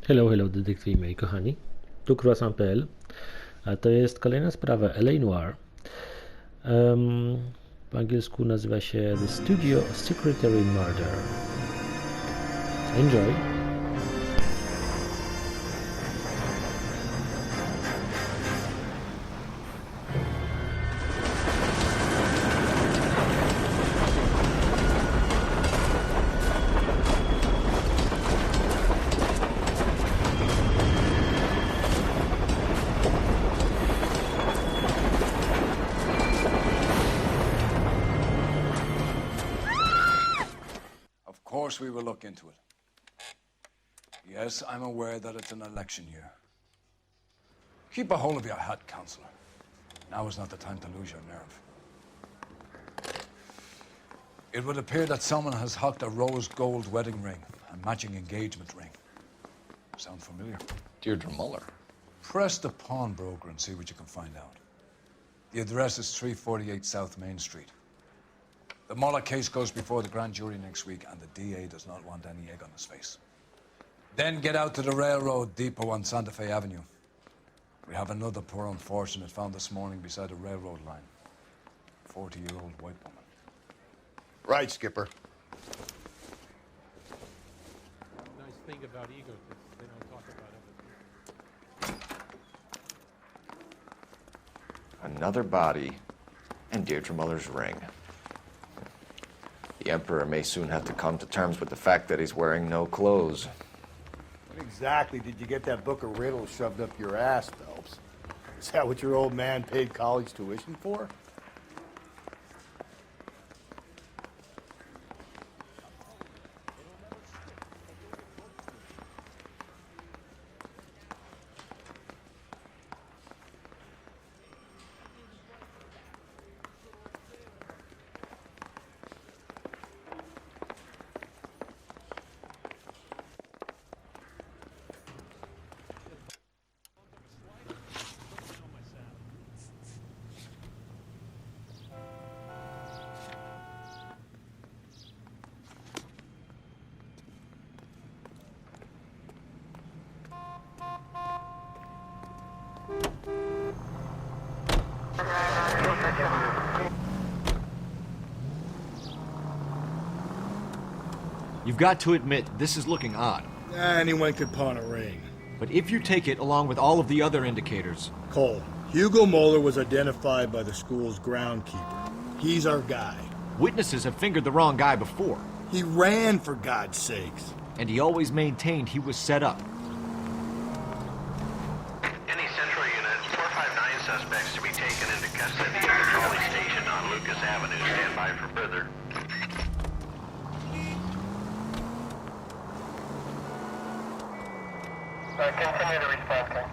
Hello, hello, detektywi moi kochani. Tu Croissant.pl, a to jest kolejna sprawa LA Noire. Po angielsku nazywa się The Studio Secretary Murder. Enjoy! Of course we will look into it. Yes, I'm aware that it's an election year. Keep a hold of your hat, Counselor. Now is not the time to lose your nerve. It would appear that someone has hocked a rose gold wedding ring, a matching engagement ring. Sound familiar? Deirdre Muller. Press the pawnbroker and see what you can find out. The address is 348 South Main Street. The Muller case goes before the grand jury next week, and the DA does not want any egg on his face. Then get out to the railroad depot on Santa Fe Avenue. We have another poor unfortunate found this morning beside a railroad line. 40-year-old white woman. Right, Skipper. Nice thing about egotists, they don't talk about other people. Another body, and Deirdre Muller's ring. The Emperor may soon have to come to terms with the fact that he's wearing no clothes. When exactly did you get that book of riddles shoved up your ass, Phelps? Is that what your old man paid college tuition for? You've got to admit, this is looking odd. Anyone could pawn a ring. But if you take it along with all of the other indicators... Cole, Hugo Moeller was identified by the school's groundkeeper. He's our guy. Witnesses have fingered the wrong guy before. He ran, for God's sakes. And he always maintained he was set up. Any central unit, 459 suspects to be taken into custody at the trolley station on Lucas Avenue. Stand by for further. Continue to respond, sir.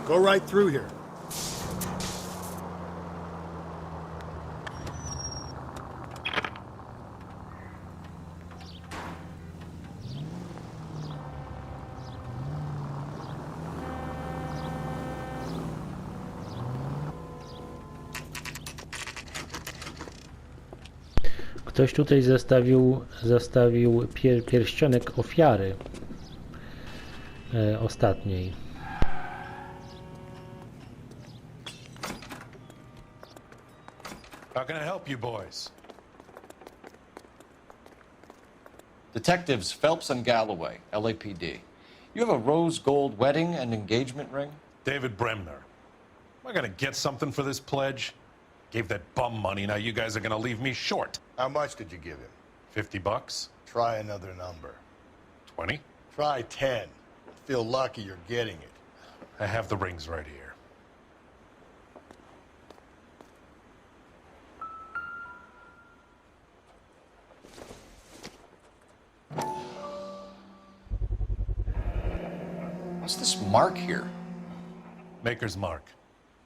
Go right through here. Ktoś tutaj zostawił pierścionek ofiary ostatniej. How can I help you boys? Detectives Phelps and Galloway, LAPD. You have a rose gold wedding and engagement ring? David Bremner. Am I gonna get something for this pledge? Gave that bum money, now you guys are gonna leave me short. How much did you give him? $50? Try another number. 20? Try 10. Feel lucky you're getting it. I have the rings right here. What's this mark here? Maker's mark.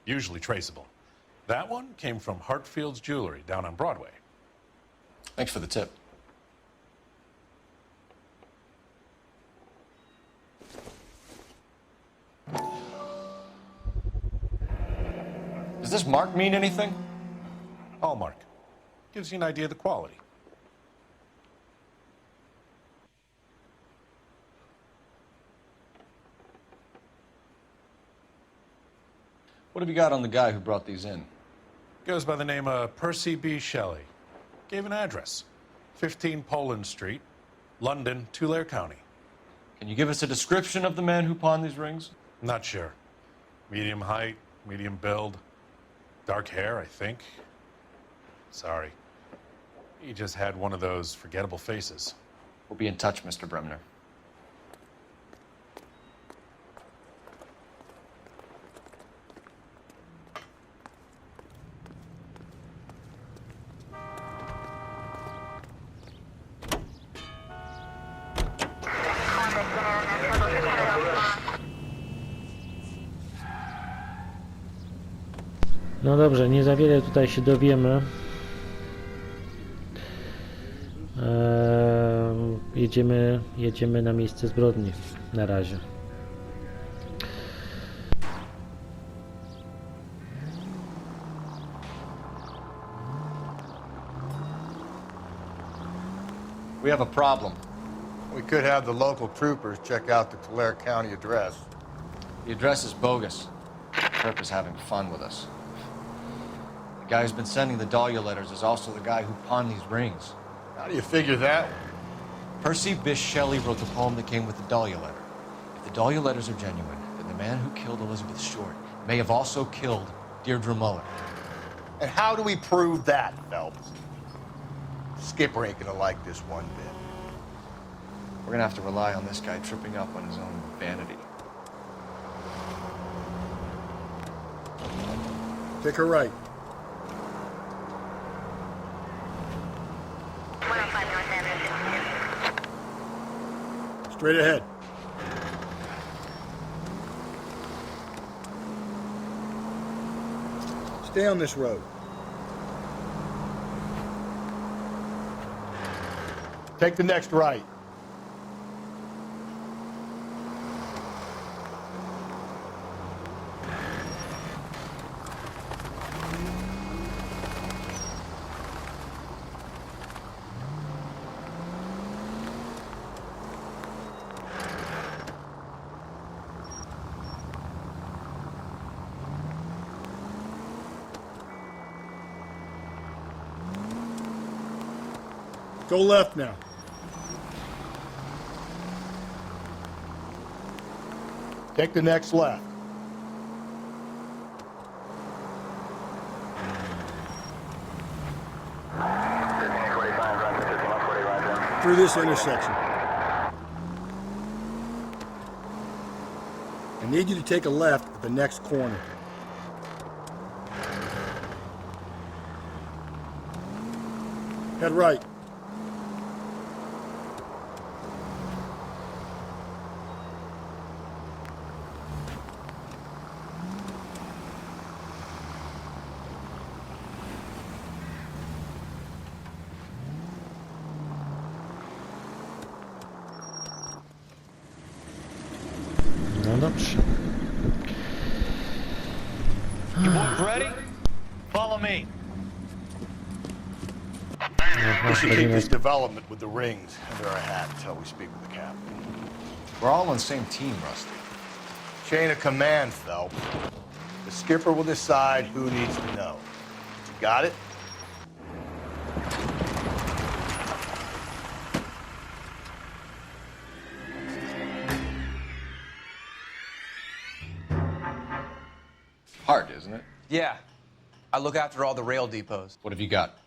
Usually traceable. That one came from Hartfield's Jewelry down on Broadway. Thanks for the tip. Does this mark mean anything? Hallmark. Gives you an idea of the quality. What have you got on the guy who brought these in? Goes by the name of Percy B. Shelley. Gave an address. 15 Poland Street, London, Tulare County. Can you give us a description of the man who pawned these rings? Not sure. Medium height, medium build. Dark hair, I think. Sorry. He just had one of those forgettable faces. We'll be in touch, Mr. Bremner. No dobrze, nie za wiele tutaj się dowiemy. Jedziemy na miejsce zbrodni na razie. We have a problem. We could have the local troopers check out the Tulare County address. The address is bogus. Tripp is having fun with us. The guy who's been sending the Dahlia letters is also the guy who pawned these rings. How do you figure that? Percy Bysshe Shelley wrote the poem that came with the Dahlia letter. If the Dahlia letters are genuine, then the man who killed Elizabeth Short may have also killed Deirdre Muller. And how do we prove that, Phelps? Skipper ain't gonna like this one bit. We're gonna have to rely on this guy tripping up on his own vanity. Take her right. 105 North Avenue. Straight ahead. Stay on this road. Take the next right. Go left now. Take the next left. Through this intersection. I need you to take a left at the next corner. Head right. No dobrze. You boys ready? Follow me. We should keep this development with the rings under our hat until we speak with the captain. We're all on the same team, Rusty. Chain of command, Phelps. The skipper will decide who needs to know. You got it? Hard, isn't it? Yeah. I look after all the rail depots. What have you got?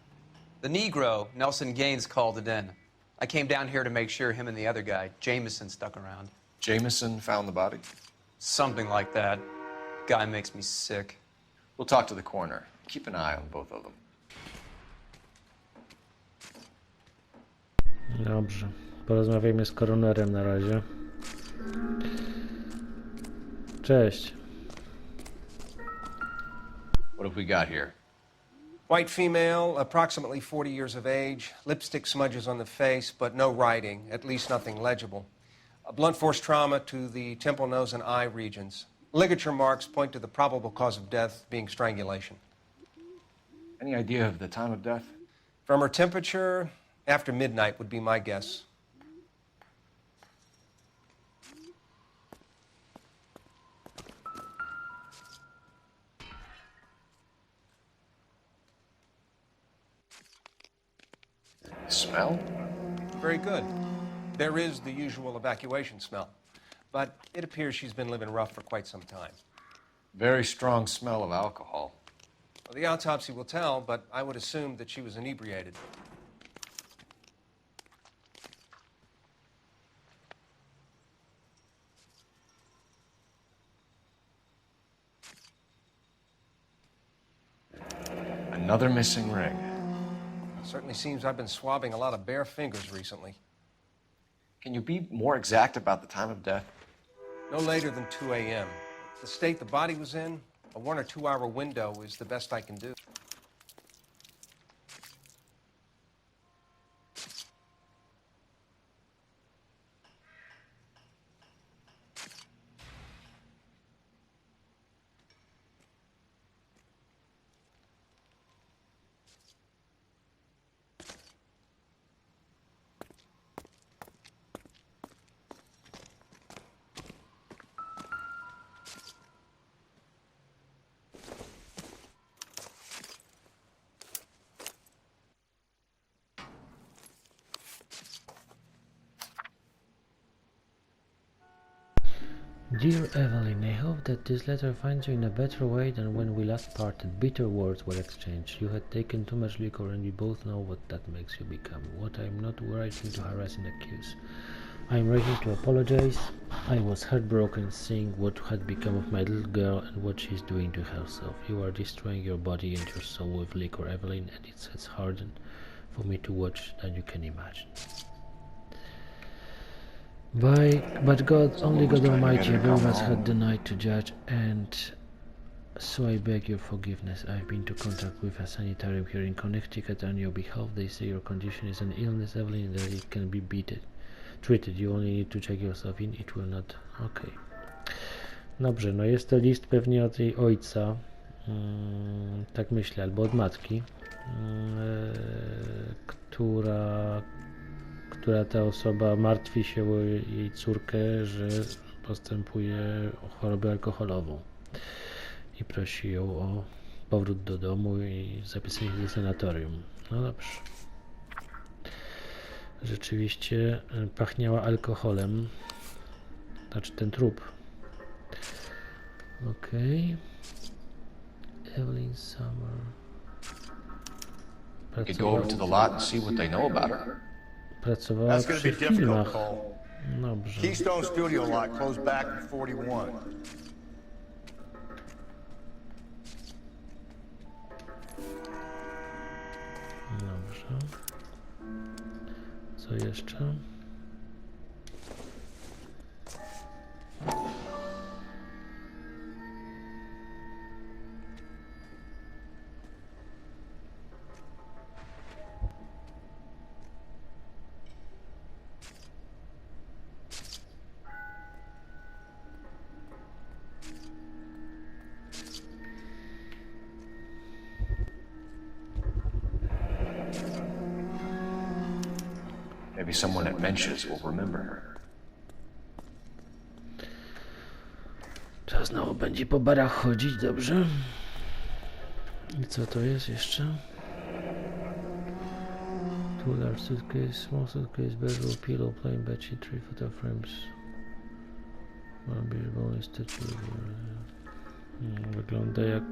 The Negro, Nelson Gaines, called it in. I came down here to make sure him and the other guy, Jameson, stuck around. Jameson found the body? Something like that. Guy makes me sick. We'll talk to the coroner. Keep an eye on both of them. Dobrze. Porozmawiajmy z koronerem na razie. Cześć. What have we got here? White female, approximately 40 years of age, lipstick smudges on the face, but no writing, at least nothing legible. A blunt force trauma to the temple, nose, and eye regions. Ligature marks point to the probable cause of death being strangulation. Any idea of the time of death? From her temperature, after midnight would be my guess. Smell? Very good. There is the usual evacuation smell, but it appears she's been living rough for quite some time. Very strong smell of alcohol. Well, the autopsy will tell, but I would assume that she was inebriated. Another missing ring. Certainly seems I've been swabbing a lot of bare fingers recently. Can you be more exact about the time of death? No later than 2 a.m. The state the body was in, a 1 or 2 hour window is the best I can do. Dear Evelyn, I hope that this letter finds you in a better way than when we last parted. Bitter words were exchanged. You had taken too much liquor, and we both know what that makes you become. What I am not writing to harass and accuse. I am writing to apologize. I was heartbroken seeing what had become of my little girl and what she is doing to herself. You are destroying your body and your soul with liquor, Evelyn, and it has hardened for me to watch than you can imagine. But God, only God Almighty above us had the night to judge, and so I beg your forgiveness. I've been to contact with a sanitarium here in Connecticut on your behalf. They say your condition is an illness, Evelyn, that it can be treated. You only need to check yourself in. It will not... Okej. Dobrze, no jest to list pewnie od jej ojca. Tak myślę, albo od matki, która ta osoba martwi się o jej córkę, że postępuje o chorobę alkoholową i prosi ją o powrót do domu i zapisanie do sanatorium. No dobrze. Rzeczywiście pachniała alkoholem, znaczy ten trup. Okej. Evelyn Summer. You could go over to the lot and see what they know about her. Pracowała That's going to przy be difficult, filmach. Cole. Dobrze. Keystone Studio lot closed back in 41. Dobrze. Co jeszcze? Maybe someone at Mensch's will remember her. Trzeba znowu będzie po barach chodzić, dobrze? I co to jest jeszcze? Two large suitcase, small suitcase, bedroom, pillow, plain bedsheet, 3 photo frames. One beer bone statue. Wygląda jak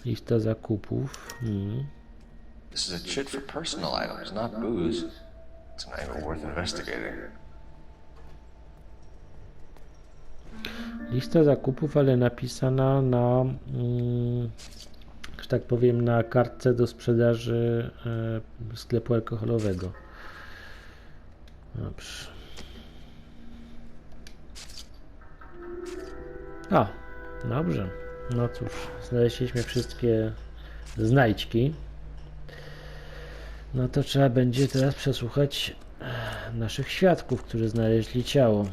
lista zakupów. This is a chit for personal items, not booze. It's an angle worth investigating. Lista zakupów, ale napisana na, że tak powiem, na kartce do sprzedaży sklepu alkoholowego. Dobrze. O, dobrze. No cóż, znaleźliśmy wszystkie znajdźki. No to trzeba będzie teraz przesłuchać naszych świadków, którzy znaleźli ciało.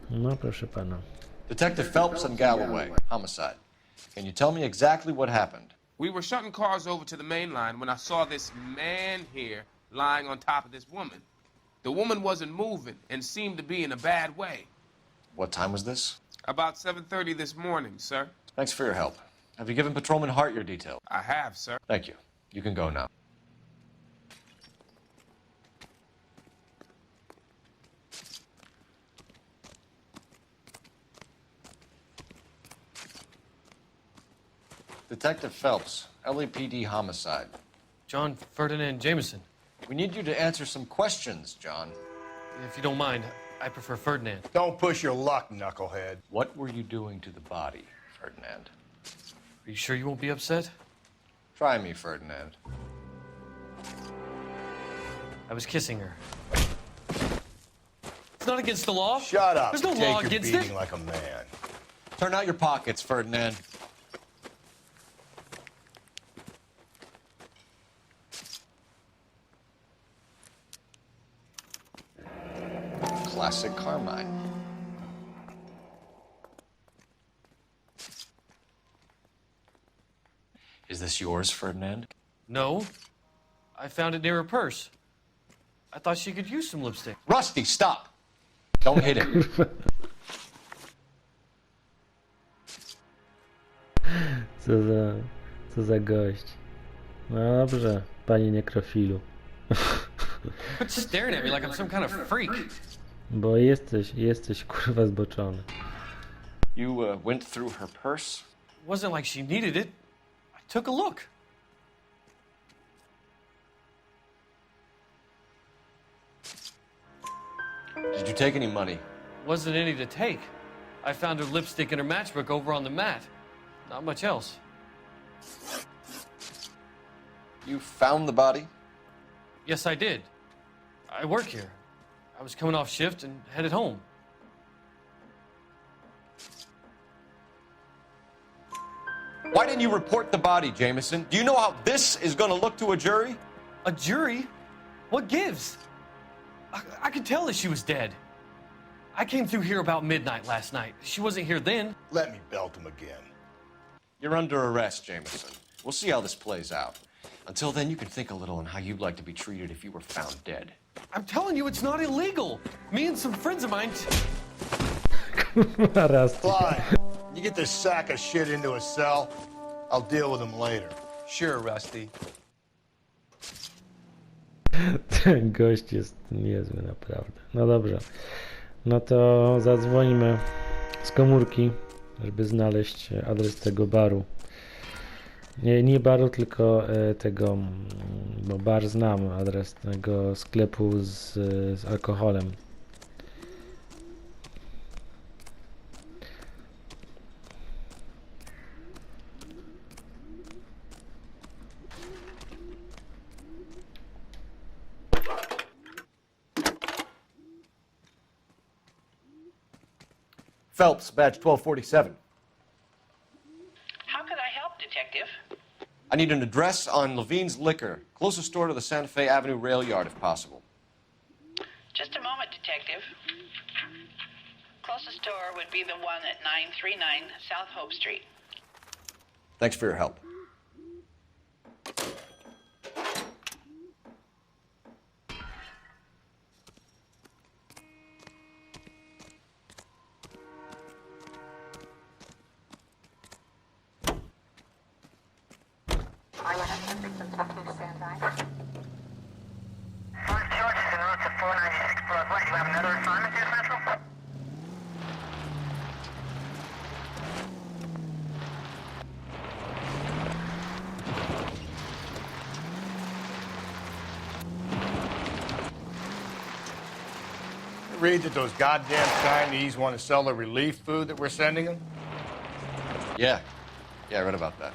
No proszę pana. Detective Phelps and Galloway, homicide. Can you tell me exactly what happened? We were shutting cars over to the main line when I saw this man here lying on top of this woman. The woman wasn't moving and seemed to be in a bad way. What time was this? About 7:30 this morning, sir. Thanks for your help. Have you given Patrolman Hart your detail? I have, sir. Thank you. You can go now. Detective Phelps, LAPD homicide. John Ferdinand Jameson. We need you to answer some questions, John. If you don't mind, I prefer Ferdinand. Don't push your luck, knucklehead. What were you doing to the body, Ferdinand? Are you sure you won't be upset? Try me, Ferdinand. I was kissing her. It's not against the law. Shut up. There's no Take law your against beating it. like a man. Turn out your pockets, Ferdinand. Classic Carmine. Is this yours, Ferdinand? No. I found it near her purse. I thought she could use some lipstick. Rusty, stop! Don't hit him. Co za gość. No dobrze, panie nekrofilu. Quit staring at me like I'm some kind of freak. Bo jesteś kurwa zboczony. You went through her purse? It wasn't like she needed it. I took a look. Did you take any money? Wasn't any to take. I found her lipstick and her matchbook over on the mat. Not much else. You found the body? Yes, I did. I work here. I was coming off shift and headed home. Why didn't you report the body, Jameson? Do you know how this is going to look to a jury? A jury? What gives? I could tell that she was dead. I came through here about midnight last night. She wasn't here then. Let me belt him again. You're under arrest, Jameson. We'll see how this plays out. Until then, you can think a little on how you'd like to be treated if you were found dead. I'm telling you, it's not illegal. Me and some friends of mine... Clyde, you get this sack of shit into a cell, I'll deal with him later. Sure, Rusty. Ten gość jest niezły naprawdę. No dobrze. No to zadzwonimy z komórki, żeby znaleźć adres tego baru. Nie baru, tylko tego, bo bar znam, adres tego sklepu z alkoholem. Phelps, badge 1247. How could I help, Detective? I need an address on Levine's Liquor, closest store to the Santa Fe Avenue rail yard, if possible. Just a moment, Detective. Closest store would be the one at 939 South Hope Street. Thanks for your help. Read that those goddamn Chinese want to sell the relief food that we're sending them? Yeah, I read about that.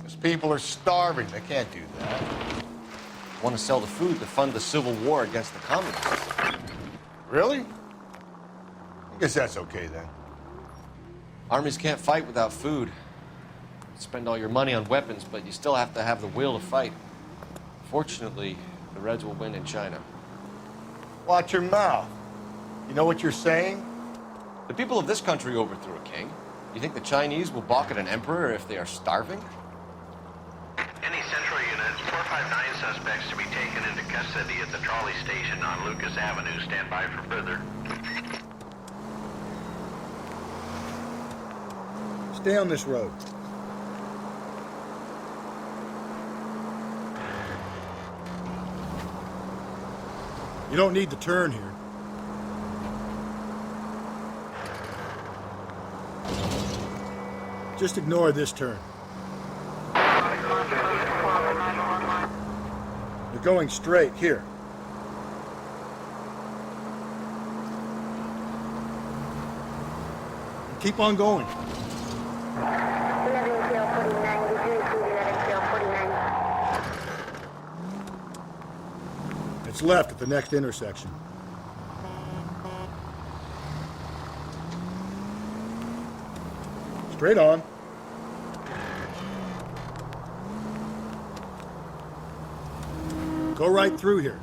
Those people are starving. They can't do that. Want to sell the food to fund the civil war against the communists. Really? I guess that's okay then. Armies can't fight without food. Spend all your money on weapons, but you still have to have the will to fight. Fortunately, the Reds will win in China. Watch your mouth. You know what you're saying? The people of this country overthrew a king. You think the Chinese will balk at an emperor if they are starving? Any central units, 459 suspects to be taken into custody at the trolley station on Lucas Avenue. Stand by for further. Stay on this road. You don't need to turn here. Just ignore this turn. You're going straight here. Keep on going. It's left at the next intersection. Straight on. Go right through here.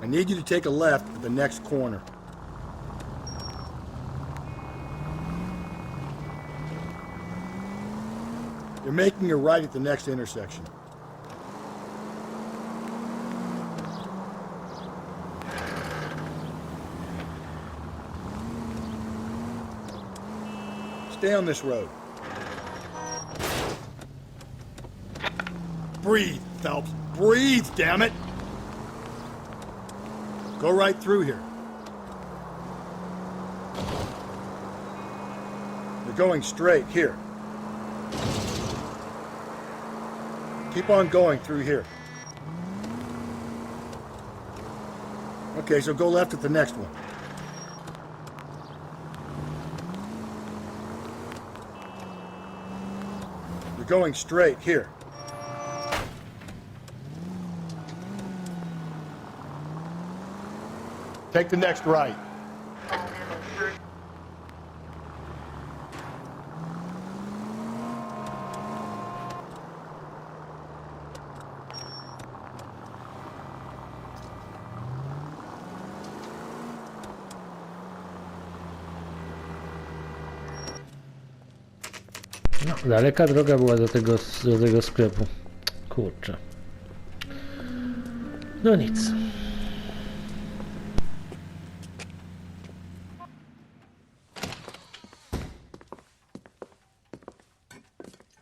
I need you to take a left at the next corner. You're making a right at the next intersection. Stay on this road. Breathe, Phelps. Breathe, damn it! Go right through here. You're going straight here. Keep on going through here. Okay, so go left at the next one. You're going straight here. Take the next right. No, daleka droga była do tego sklepu. Kurczę. No nic.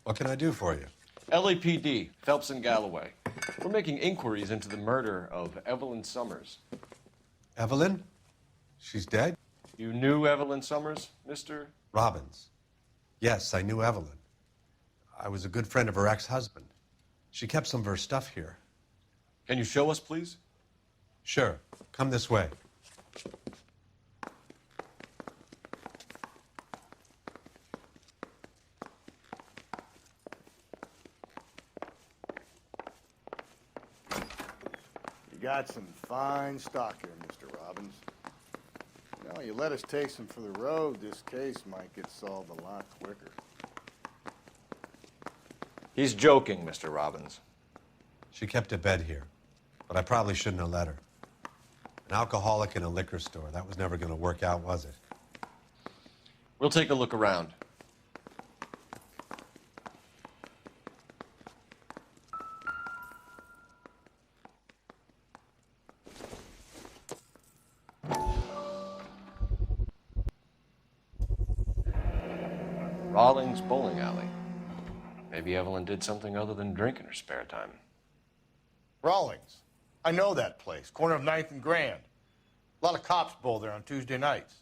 What can I do for you? LAPD, Phelps and Galloway. We're making inquiries into the murder of Evelyn Summers. Evelyn? She's dead? You knew Evelyn Summers, Mr. Robbins. Yes, I knew Evelyn. I was a good friend of her ex-husband. She kept some of her stuff here. Can you show us, please? Sure. Come this way. You got some fine stock here, Mr. Robbins. Now, you let us take some for the road, this case might get solved a lot quicker. He's joking, Mr. Robbins. She kept a bed here, but I probably shouldn't have let her. An alcoholic in a liquor store. That was never going to work out, was it? We'll take a look around. Rawlings Bowling Alley. Maybe Evelyn did something other than drink in her spare time. Rawlings. I know that place. Corner of 9th and Grand. A lot of cops bowl there on Tuesday nights.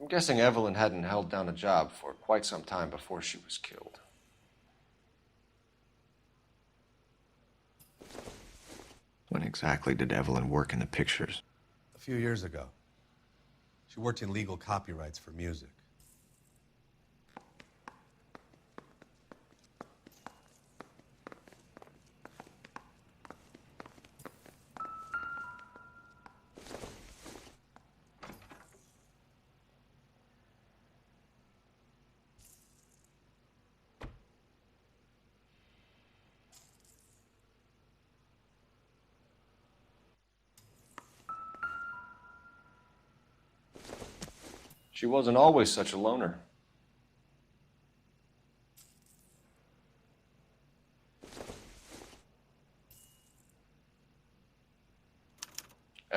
I'm guessing Evelyn hadn't held down a job for quite some time before she was killed. When exactly did Evelyn work in the pictures? A few years ago. She worked in legal copyrights for music. She wasn't always such a loner.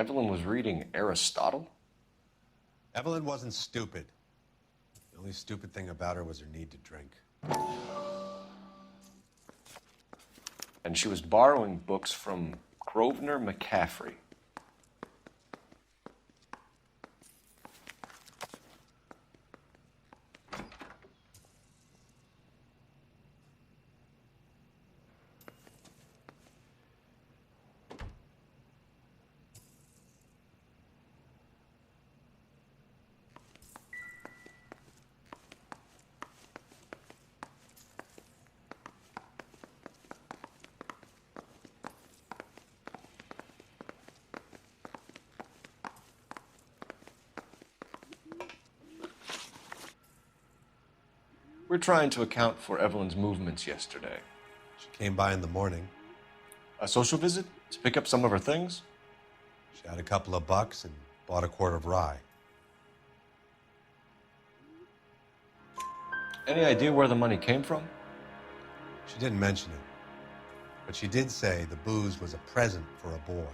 Evelyn was reading Aristotle? Evelyn wasn't stupid. The only stupid thing about her was her need to drink. And she was borrowing books from Grosvenor McCaffrey. We're trying to account for Evelyn's movements yesterday. She came by in the morning. A social visit? To pick up some of her things? She had a couple of bucks and bought a quart of rye. Any idea where the money came from? She didn't mention it, but she did say the booze was a present for a boy.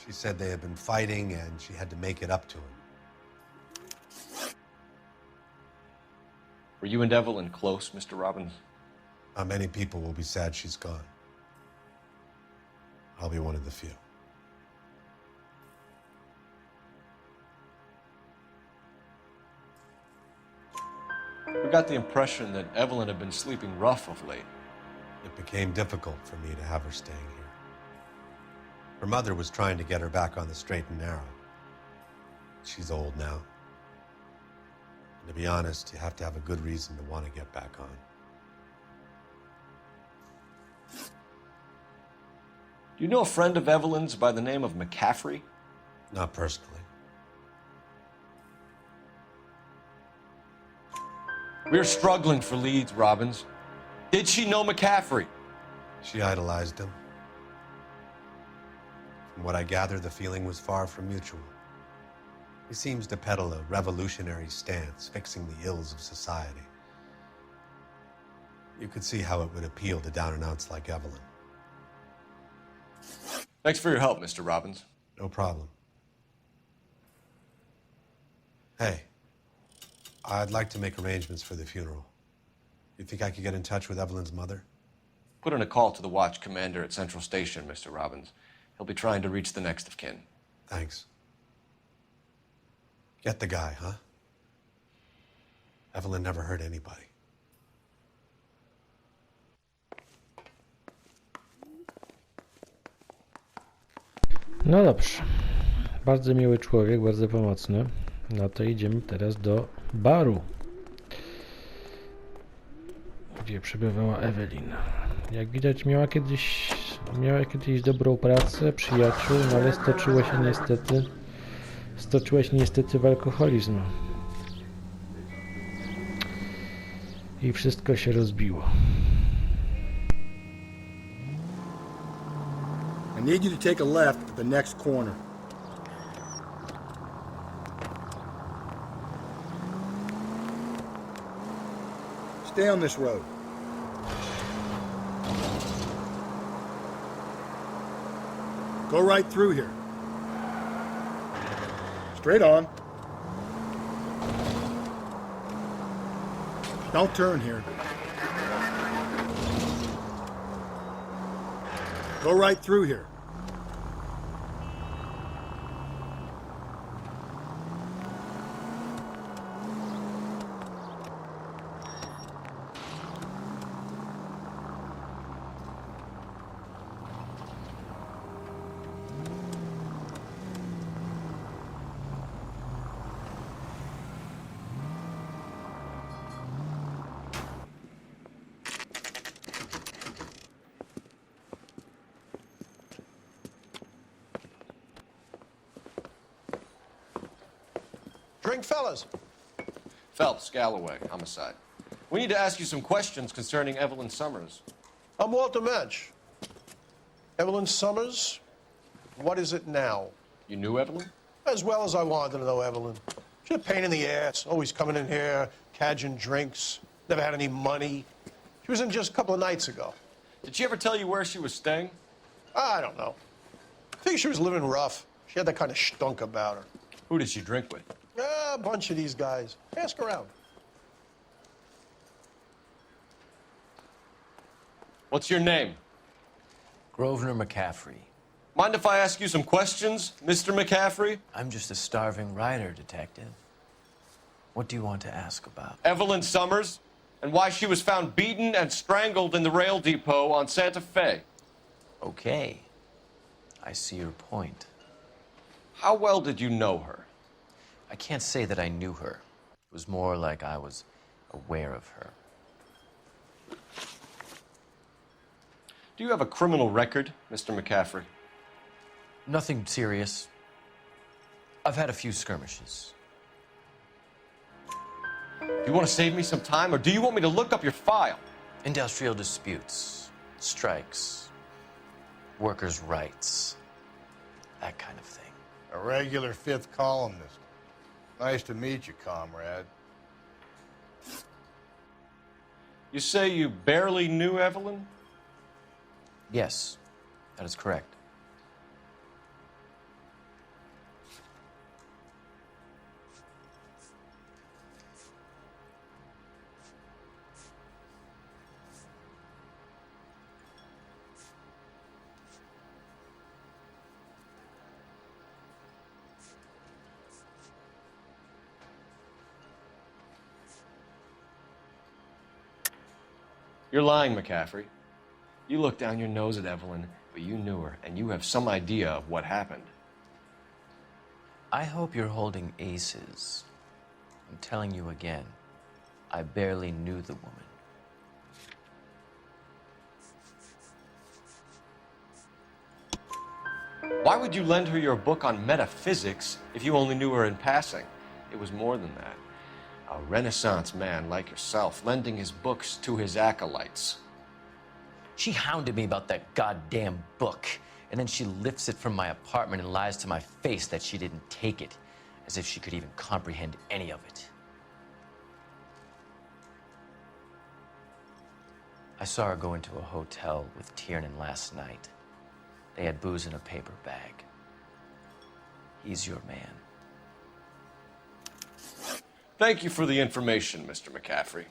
She said they had been fighting and she had to make it up to him. Were you and Evelyn close, Mr. Robbins? Many people will be sad she's gone. I'll be one of the few. We got the impression that Evelyn had been sleeping rough of late. It became difficult for me to have her staying here. Her mother was trying to get her back on the straight and narrow. She's old now. And to be honest, you have to have a good reason to want to get back on. Do you know a friend of Evelyn's by the name of McCaffrey? Not personally. We're struggling for leads, Robbins. Did she know McCaffrey? She idolized him. From what I gather, the feeling was far from mutual. He seems to peddle a revolutionary stance, fixing the ills of society. You could see how it would appeal to down-and-outs like Evelyn. Thanks for your help, Mr. Robbins. No problem. Hey, I'd like to make arrangements for the funeral. You think I could get in touch with Evelyn's mother? Put in a call to the watch commander at Central Station, Mr. Robbins. He'll be trying to reach the next of kin. Thanks. Get the guy, huh? Evelyn never hurt anybody. No dobrze. Bardzo miły człowiek, bardzo pomocny. No to idziemy teraz do baru, gdzie przebywała Evelyn. Jak widać miała kiedyś dobrą pracę, przyjaciół, no ale stoczyła się niestety w alkoholizm. I wszystko się rozbiło. I need you to take a left at the next corner. Stay on this road. Go right through here. Straight on. Don't turn here. Go right through here. Drink, fellas. Phelps, Galloway, homicide. We need to ask you some questions concerning Evelyn Summers. I'm Walter Mensch. Evelyn Summers, what is it now? You knew Evelyn? As well as I wanted to know Evelyn. She's a pain in the ass, always coming in here, cadging drinks, never had any money. She was in just a couple of nights ago. Did she ever tell you where she was staying? I don't know. I think she was living rough. She had that kind of stunk about her. Who did she drink with? A bunch of these guys. Ask around. What's your name? Grosvenor McCaffrey. Mind if I ask you some questions, Mr. McCaffrey? I'm just a starving writer, Detective. What do you want to ask about? Evelyn Summers, and why she was found beaten and strangled in the rail depot on Santa Fe. Okay. I see your point. How well did you know her? I can't say that I knew her. It was more like I was aware of her. Do you have a criminal record, Mr. McCaffrey? Nothing serious. I've had a few skirmishes. Do you want to save me some time, or do you want me to look up your file? Industrial disputes, strikes, workers' rights, that kind of thing. A regular fifth columnist. Nice to meet you, comrade. You say you barely knew Evelyn? Yes, that is correct. You're lying, McCaffrey. You looked down your nose at Evelyn, but you knew her, and you have some idea of what happened. I hope you're holding aces. I'm telling you again, I barely knew the woman. Why would you lend her your book on metaphysics if you only knew her in passing? It was more than that. A Renaissance man like yourself, lending his books to his acolytes. She hounded me about that goddamn book, and then she lifts it from my apartment and lies to my face that she didn't take it, as if she could even comprehend any of it. I saw her go into a hotel with Tiernan last night. They had booze in a paper bag. He's your man. Thank you for the information, Mr. McCaffrey.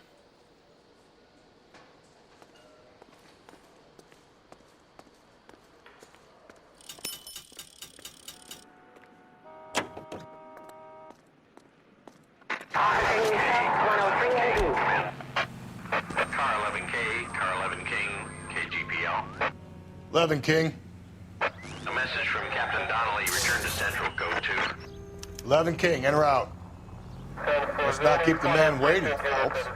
Car 11K, Car 11 King, KGPL. 11 King. A message from Captain Donnelly. Return to Central. Go to 11 King, en route. Let's not keep the man waiting, folks.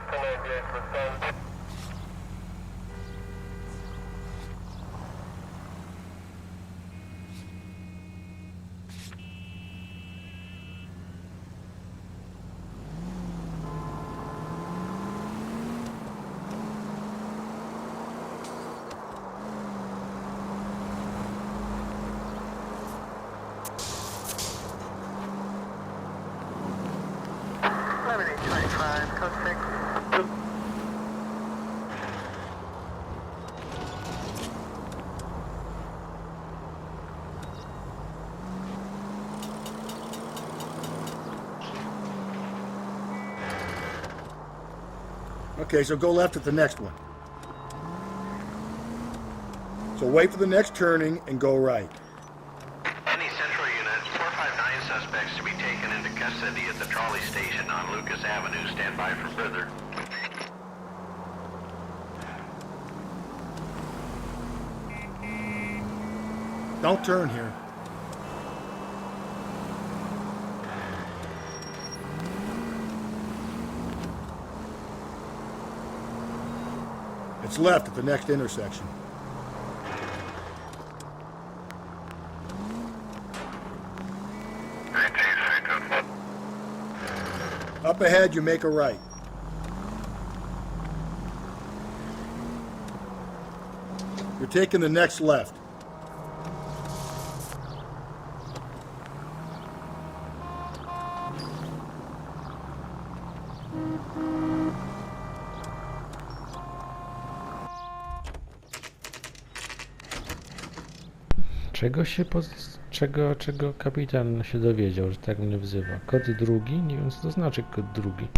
Okay, so go left at the next one. So wait for the next turning and go right. any Central unit, 459 suspects to be taken into custody at the trolley station on Lucas Avenue. Stand by for further. Don't turn here. It's left at the next intersection. Up ahead, you make a right. You're taking the next left. Czego kapitan się dowiedział, że tak mnie wzywa? Kod drugi? Nie wiem, co to znaczy kod drugi.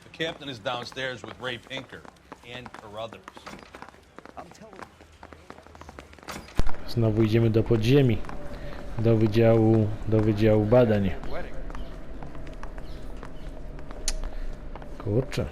The captain is downstairs with Ray Pinker and Carruthers. Znowu idziemy do podziemi. Do wydziału badań. Kurczę.